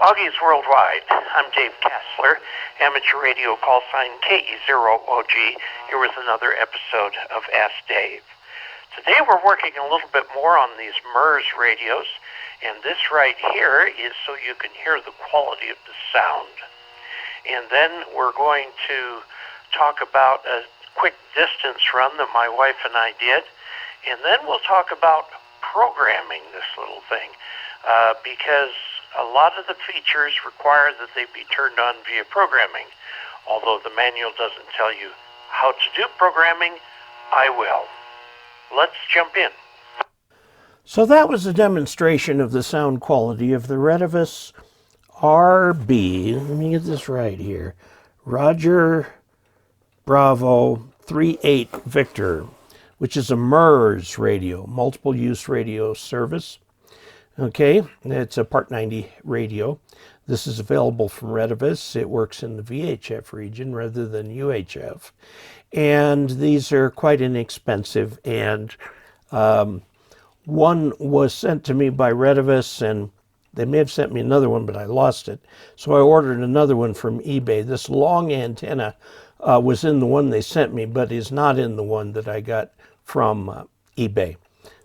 Augies Worldwide. I'm Dave Kassler, amateur radio call sign KE0OG, here with another episode of Ask Dave. Today we're working a little bit more on these Murs radios, and this right here is so you can hear the quality of the sound. And then we're going to talk about a quick distance run that my wife and I did, and then we'll talk about programming this little thing, because a lot of the features require that they be turned on via programming. Although the manual doesn't tell you how to do programming, I will. Let's jump in. So that was a demonstration of the sound quality of the Retevis RB, let me get this right here, Roger Bravo 38 Victor, which is a Murs radio, multiple use radio service. Okay, it's a Part 90 radio. This is available from Retevis. It works in the VHF region rather than UHF. And these are quite inexpensive. And one was sent to me by Retevis, and they may have sent me another one, but I lost it. So I ordered another one from eBay. This long antenna was in the one they sent me, but is not in the one that I got from eBay.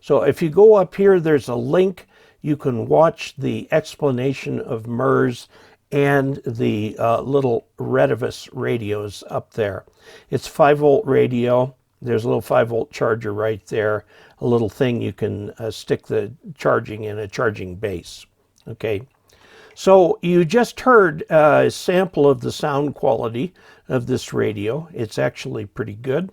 So if you go up here, there's a link. You can watch the explanation of Murs and the little Retevis radios up there. It's 5-volt radio. There's a little 5-volt charger right there, a little thing you can stick the charging in, a charging base. Okay, so you just heard a sample of the sound quality of this radio. It's actually pretty good.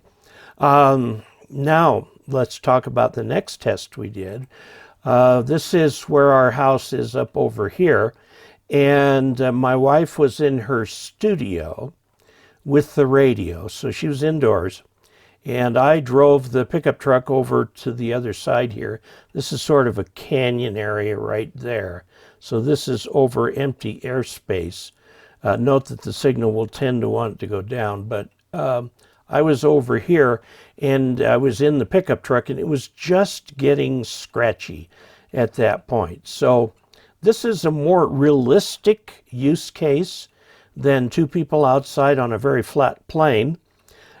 Now, let's talk about the next test we did. This is where our house is up over here, and my wife was in her studio with the radio, so she was indoors, and I drove the pickup truck over to the other side here. This is sort of a canyon area right there, so this is over empty airspace. Note that the signal will tend to want it to go down, but I was over here and I was in the pickup truck, and it was just getting scratchy at that point. So this is a more realistic use case than two people outside on a very flat plane.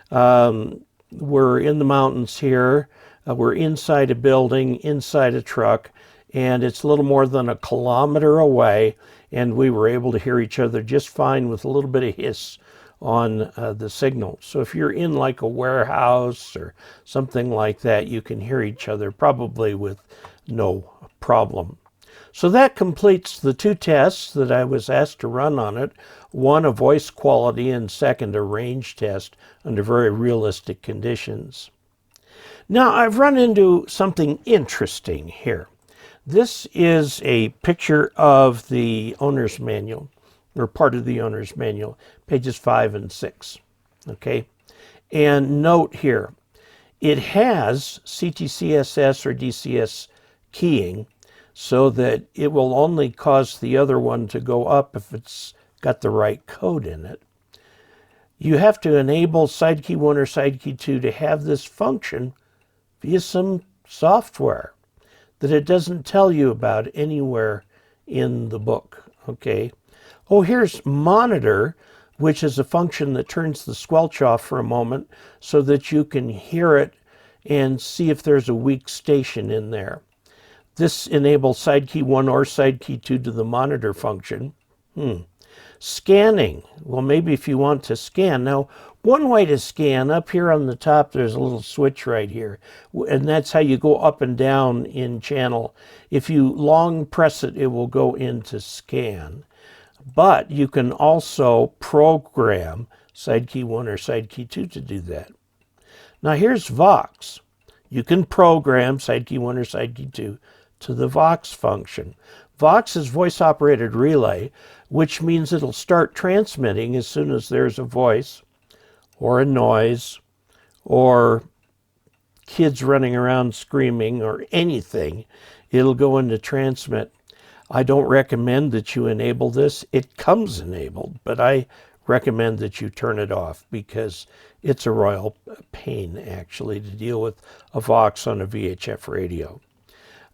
We're in the mountains here. We're inside a building, inside a truck, and it's a little more than a kilometer away, and we were able to hear each other just fine with a little bit of hiss on the signal. So if you're in like a warehouse or something like that, you can hear each other probably with no problem. So that completes the two tests that I was asked to run on it. One, a voice quality, and second, a range test under very realistic conditions. Now I've run into something interesting here. This is a picture of the owner's manual, or part of the owner's manual, pages 5 and 6, okay? And note here, it has CTCSS or DCS keying, so that it will only cause the other one to go up if it's got the right code in it. You have to enable side key 1 or side key 2 to have this function via some software that it doesn't tell you about anywhere in the book, okay? Oh, here's monitor, which is a function that turns the squelch off for a moment so that you can hear it and see if there's a weak station in there. This enables side key 1 or side key 2 to the monitor function. Scanning. Well, maybe if you want to scan. Now, one way to scan, up here on the top, there's a little switch right here, and that's how you go up and down in channel. If you long press it, it will go into scan. But you can also program side key 1 or side key 2 to do that. Now here's Vox. You can program side key 1 or side key 2 to the Vox function. Vox is voice-operated relay, which means it'll start transmitting as soon as there's a voice or a noise or kids running around screaming or anything. It'll go into transmit. I don't recommend that you enable this. It comes enabled, but I recommend that you turn it off because it's a royal pain, actually, to deal with a Vox on a VHF radio.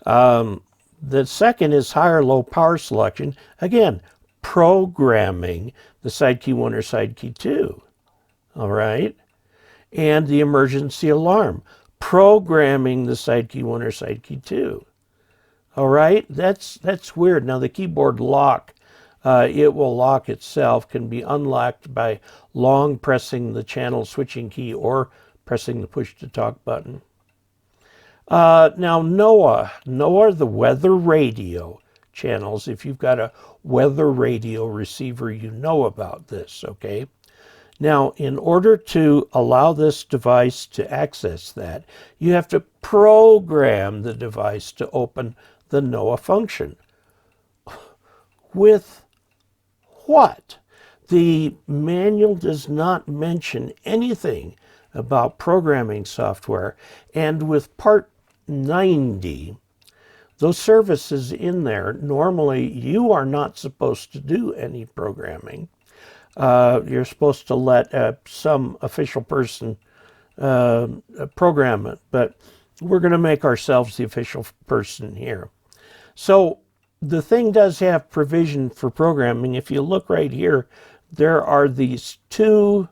The second is high or low power selection. Again, programming the side key 1 or side key 2. All right? And the emergency alarm, programming the side key 1 or side key 2. All right? That's weird. Now, the keyboard lock, it will lock itself, can be unlocked by long pressing the channel switching key or pressing the push to talk button. Now, NOAA, the weather radio channels. If you've got a weather radio receiver, you know about this, okay? Now, in order to allow this device to access that, you have to program the device to open the NOAA function. With what? The manual does not mention anything about programming software, and with Part 90, those services in there, normally you are not supposed to do any programming. You're supposed to let some official person program it, but we're going to make ourselves the official person here. So the thing does have provision for programming. If you look right here, there are these two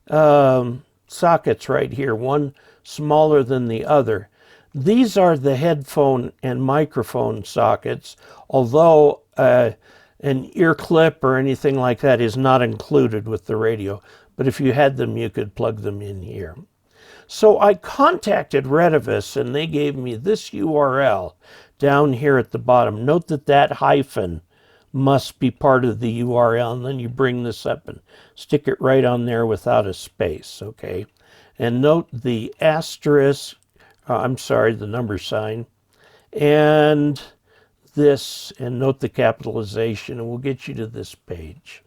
sockets right here, one smaller than the other. These are the headphone and microphone sockets, although an ear clip or anything like that is not included with the radio. But if you had them, you could plug them in here. So I contacted Retevis, and they gave me this URL down here at the bottom. Note that that hyphen must be part of the URL, and then you bring this up and stick it right on there without a space, okay? And note the asterisk, the number sign, and this, and note the capitalization, and we'll get you to this page.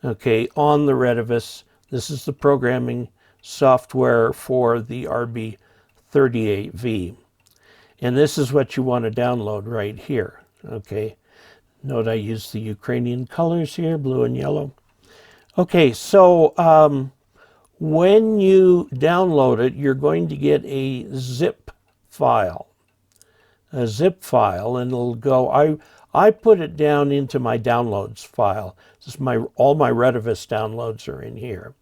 Okay, on the Retevis, this is the programming software for the RB38V. And this is what you want to download right here, okay? Note I use the Ukrainian colors here, blue and yellow. Okay, so when you download it, you're going to get a zip file. And it'll go, I put it down into my downloads file. This is all my Retevis downloads are in here.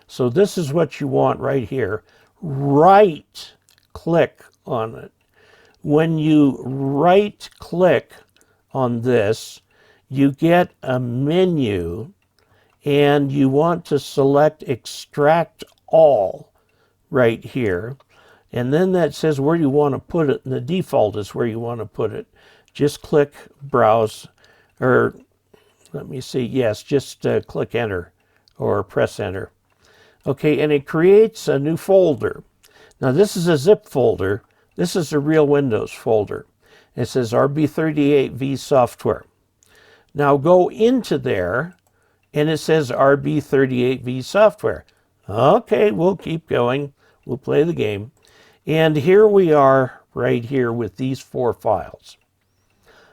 So this is what you want right here. Right click on it. When you right click on this, you get a menu, and you want to select Extract All right here. And then that says where you want to put it, and the default is where you want to put it. Just click Browse, or let me see, yes, just click Enter or press Enter. Okay, and it creates a new folder. Now this is a zip folder. This is a real Windows folder. It says RB38V Software. Now go into there, and it says RB38V Software. Okay, we'll keep going. We'll play the game. And here we are right here with these 4 files.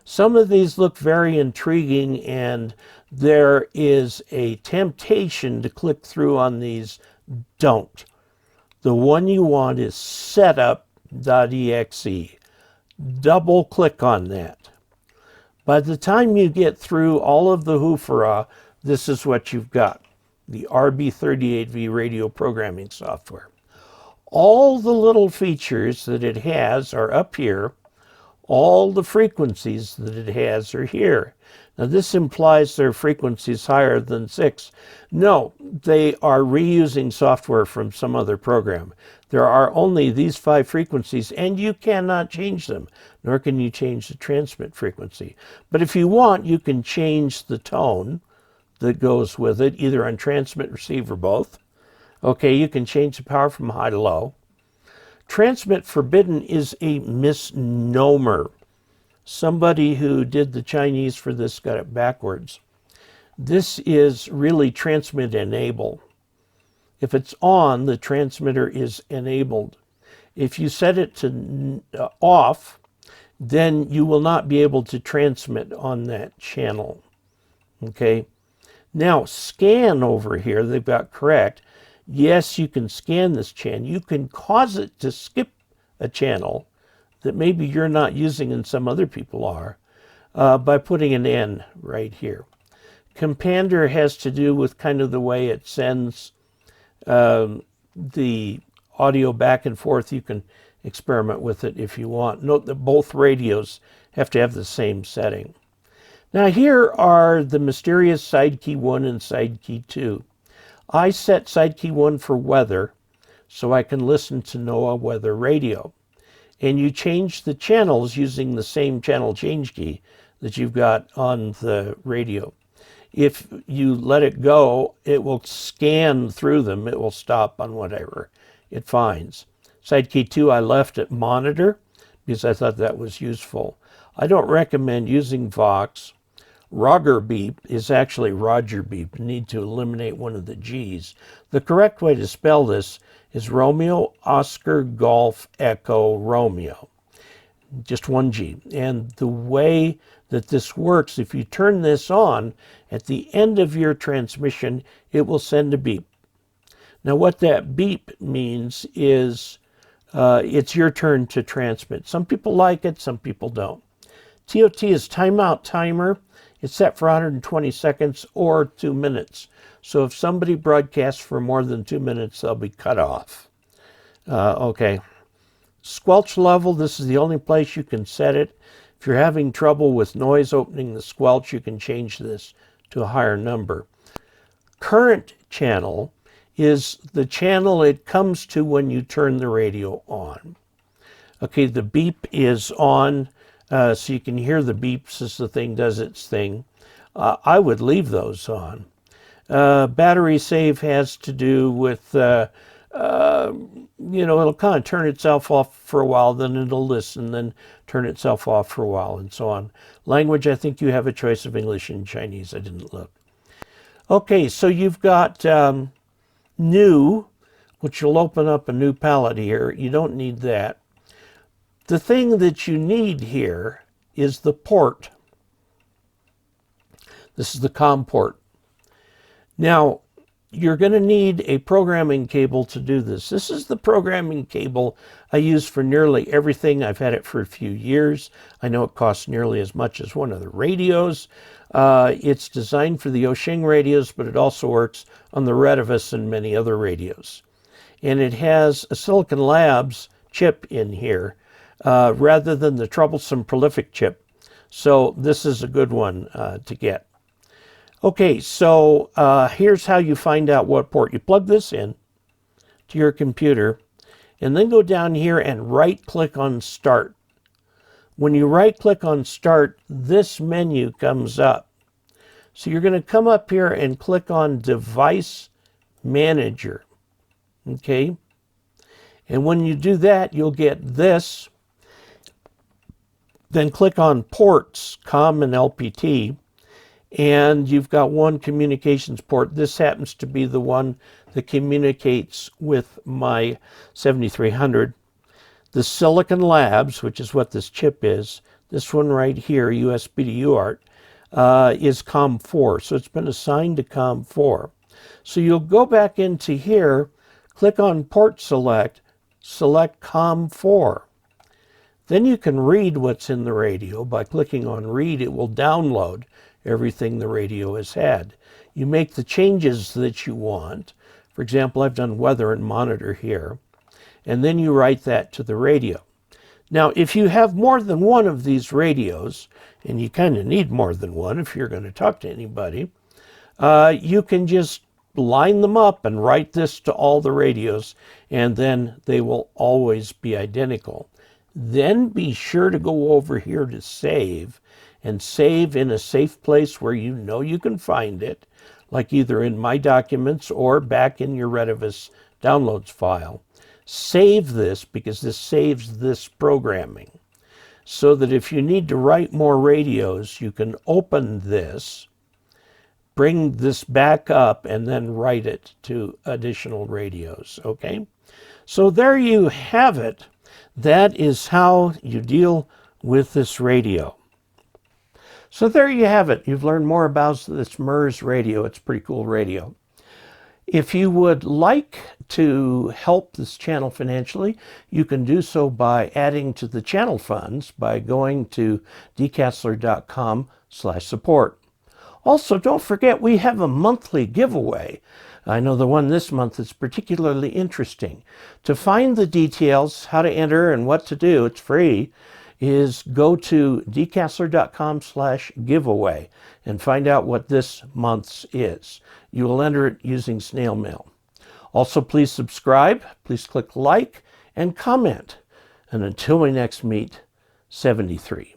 Some of these look very intriguing, and there is a temptation to click through on these. Don't. The one you want is setup.exe. Double click on that. By the time you get through all of the hoofera, this is what you've got. The RB38V radio programming software. All the little features that it has are up here. All the frequencies that it has are here. Now this implies their frequencies higher than 6. No, they are reusing software from some other program. There are only these 5 frequencies, and you cannot change them, nor can you change the transmit frequency. But if you want, you can change the tone that goes with it, either on transmit, receive, or both. Okay, you can change the power from high to low. Transmit forbidden is a misnomer. Somebody who did the Chinese for this got it backwards. This is really transmit enable. If it's on, the transmitter is enabled. If you set it to off, then you will not be able to transmit on that channel. Okay. Now scan over here, they've got correct. Yes, you can scan this channel. You can cause it to skip a channel that maybe you're not using and some other people are by putting an N right here. Compander has to do with kind of the way it sends the audio back and forth. You can experiment with it if you want. Note that both radios have to have the same setting. Now here are the mysterious side key 1 and side key 2. I set side key 1 for weather so I can listen to NOAA weather radio. And you change the channels using the same channel change key that you've got on the radio. If you let it go, it will scan through them. It will stop on whatever it finds. Side key 2, I left at monitor because I thought that was useful. I don't recommend using Vox. Roger beep is actually Roger beep. You need to eliminate one of the G's. The correct way to spell this is Romeo, Oscar, Golf, Echo, Romeo. Just one G. And the way that this works, if you turn this on, at the end of your transmission, it will send a beep. Now what that beep means is it's your turn to transmit. Some people like it, some people don't. TOT is timeout timer. It's set for 120 seconds or 2 minutes. So if somebody broadcasts for more than 2 minutes, they'll be cut off. Okay. Squelch level, this is the only place you can set it. If you're having trouble with noise opening the squelch, you can change this to a higher number. Current channel is the channel it comes to when you turn the radio on. Okay, the beep is on, so you can hear the beeps as the thing does its thing. I would leave those on. Battery save has to do with, it'll kind of turn itself off for a while, then it'll listen, then turn itself off for a while, and so on. Language, I think you have a choice of English and Chinese. I didn't look. Okay, so you've got new, which will open up a new palette here. You don't need that. The thing that you need here is the port. This is the COM port. Now, you're going to need a programming cable to do this. This is the programming cable I use for nearly everything. I've had it for a few years. I know it costs nearly as much as one of the radios. It's designed for the Oshing radios, but it also works on the Retevis and many other radios. And it has a Silicon Labs chip in here rather than the troublesome Prolific chip. So this is a good one to get. Okay, so here's how you find out what port. You plug this in to your computer and then go down here and right-click on Start. When you right-click on Start, this menu comes up. So you're going to come up here and click on Device Manager. Okay? And when you do that, you'll get this. Then click on Ports, COM and LPT. And you've got one communications port. This happens to be the one that communicates with my 7300. The Silicon Labs, which is what this chip is, this one right here, USB to UART, is COM4. So it's been assigned to COM4. So you'll go back into here, click on Port Select, select COM4. Then you can read what's in the radio. By clicking on Read, it will download everything the radio has had. You make the changes that you want. For example, I've done weather and monitor here. And then you write that to the radio. Now, if you have more than one of these radios, and you kind of need more than one if you're going to talk to anybody, you can just line them up and write this to all the radios, and then they will always be identical. Then be sure to go over here to save, and save in a safe place where you know you can find it, like either in My Documents or back in your Retevis downloads file. Save this because this saves this programming, so that if you need to write more radios, you can open this, bring this back up, and then write it to additional radios, okay? So there you have it. That is how you deal with this radio. So there you have it. You've learned more about this Murs radio. It's a pretty cool radio. If you would like to help this channel financially, you can do so by adding to the channel funds by going to dcastler.com/support. Also, don't forget we have a monthly giveaway. I know the one this month is particularly interesting. To find the details, how to enter and what to do, it's free, is go to dcastler.com/giveaway and find out what this month's is. You will enter it using snail mail. Also, please subscribe, please click like, and comment. And until we next meet, 73.